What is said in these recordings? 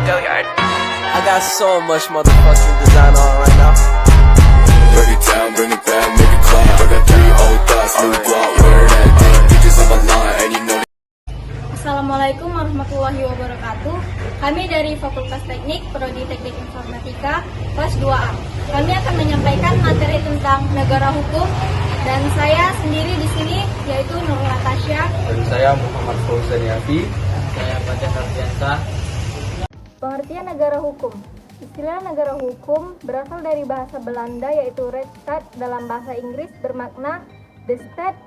Go yard. I got so much motherfucking design on right now. Break it down, bring it back, make it clap. I got 3 old thoughts, new guap, wear that thing. Bitches on my line, and you know. Assalamualaikum warahmatullahi wabarakatuh. Kami dari Fakultas Teknik, Prodi Teknik Informatika, kelas 2A. Kami akan menyampaikan materi tentang negara hukum dan saya sendiri di sini yaitu Nurul Natasha. Dan saya Muhammad Fauzan Yafi. Saya Fajar Ardiansa. Pengertian negara hukum. Istilah negara hukum berasal dari bahasa Belanda yaitu Rechtsstaat, dalam bahasa Inggris bermakna the state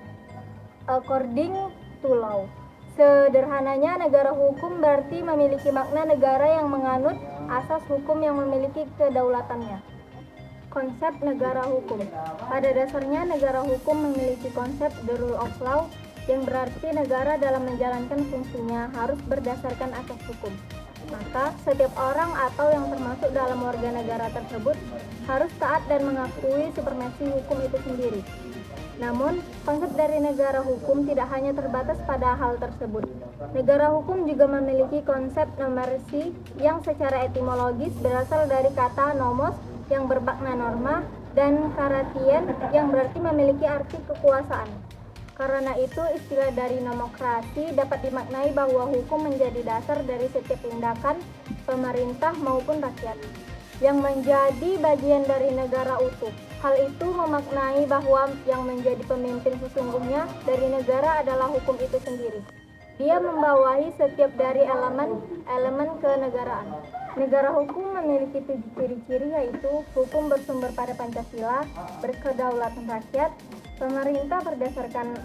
according to law. Sederhananya, negara hukum berarti memiliki makna negara yang menganut asas hukum yang memiliki kedaulatannya. Konsep negara hukum. Pada dasarnya, negara hukum memiliki konsep the rule of law, yang berarti negara dalam menjalankan fungsinya harus berdasarkan asas hukum. Maka, setiap orang atau yang termasuk dalam warga negara tersebut harus taat dan mengakui supremasi hukum itu sendiri. Namun, konsep dari negara hukum tidak hanya terbatas pada hal tersebut. Negara hukum juga memiliki konsep nomersi yang secara etimologis berasal dari kata nomos yang bermakna norma dan karatien yang berarti memiliki arti kekuasaan. Karena itu, istilah dari nomokrasi dapat dimaknai bahwa hukum menjadi dasar dari setiap tindakan pemerintah maupun rakyat yang menjadi bagian dari negara utuh. Hal itu memaknai bahwa yang menjadi pemimpin sesungguhnya dari negara adalah hukum itu sendiri. Dia membawahi setiap dari elemen kenegaraan. Negara hukum memiliki 7 ciri-ciri, yaitu hukum bersumber pada Pancasila, berkedaulatan rakyat, pemerintah berdasarkan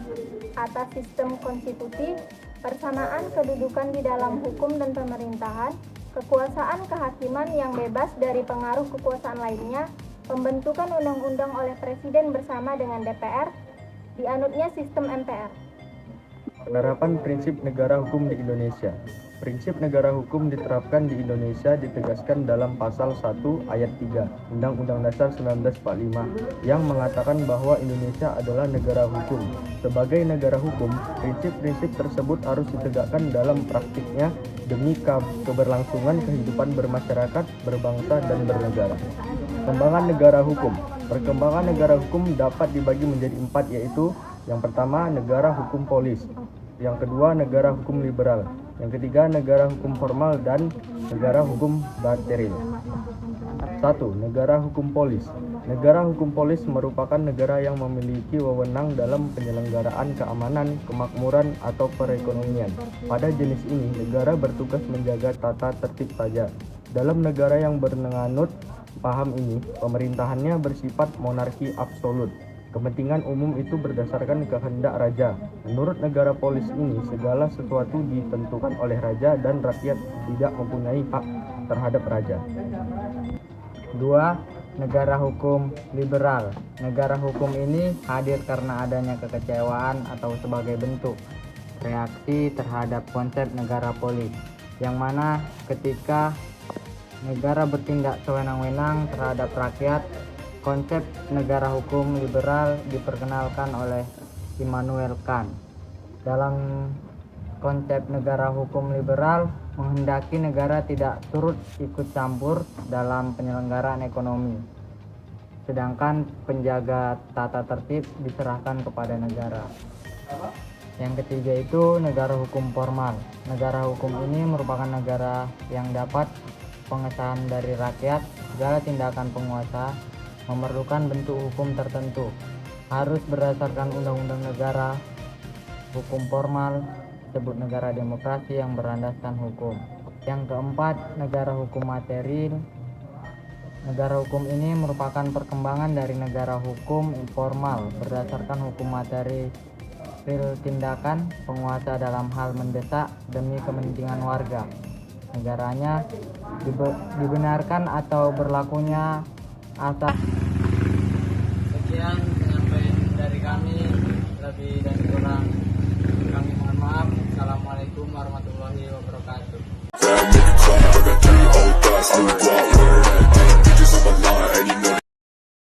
atas sistem konstitusi, persamaan kedudukan di dalam hukum dan pemerintahan, kekuasaan kehakiman yang bebas dari pengaruh kekuasaan lainnya, pembentukan undang-undang oleh Presiden bersama dengan DPR, dianutnya sistem MPR. Penerapan prinsip negara hukum di Indonesia. Prinsip negara hukum diterapkan di Indonesia ditegaskan dalam pasal 1 ayat 3 Undang-Undang Dasar 1945 yang mengatakan bahwa Indonesia adalah negara hukum. Sebagai negara hukum, prinsip-prinsip tersebut harus ditegakkan dalam praktiknya demi keberlangsungan kehidupan bermasyarakat, berbangsa, dan bernegara. Perkembangan negara hukum. Perkembangan negara hukum dapat dibagi menjadi 4, yaitu yang pertama, negara hukum polis. Yang kedua, negara hukum liberal. Yang ketiga, negara hukum formal, dan negara hukum materil. 1. Negara hukum polis. Negara hukum polis merupakan negara yang memiliki wewenang dalam penyelenggaraan keamanan, kemakmuran, atau perekonomian. Pada jenis ini, negara bertugas menjaga tata tertib saja. Dalam negara yang menganut paham ini, pemerintahannya bersifat monarki absolut. Kepentingan umum itu berdasarkan kehendak raja. Menurut negara polis ini, segala sesuatu ditentukan oleh raja dan rakyat tidak mempunyai hak terhadap raja. 2. Negara hukum liberal. Negara hukum ini hadir karena adanya kekecewaan atau sebagai bentuk reaksi terhadap konsep negara polis, yang mana ketika negara bertindak sewenang-wenang terhadap rakyat, konsep negara hukum liberal diperkenalkan oleh Immanuel Kant. Dalam konsep negara hukum liberal, menghendaki negara tidak turut ikut campur dalam penyelenggaraan ekonomi, sedangkan penjaga tata tertib diserahkan kepada negara. Yang ketiga itu negara hukum formal. Negara hukum ini merupakan negara yang dapat pengesahan dari rakyat. Segala tindakan penguasa memerlukan bentuk hukum tertentu, harus berdasarkan undang-undang negara. Hukum formal disebut negara demokrasi yang berlandaskan hukum. Yang keempat, negara hukum materil. Negara hukum ini merupakan perkembangan dari negara hukum informal berdasarkan hukum materil, tindakan penguasa dalam hal mendesak demi kepentingan warga negaranya dibenarkan atau berlakunya asas. Sekian penyampaian dari kami, lebih dan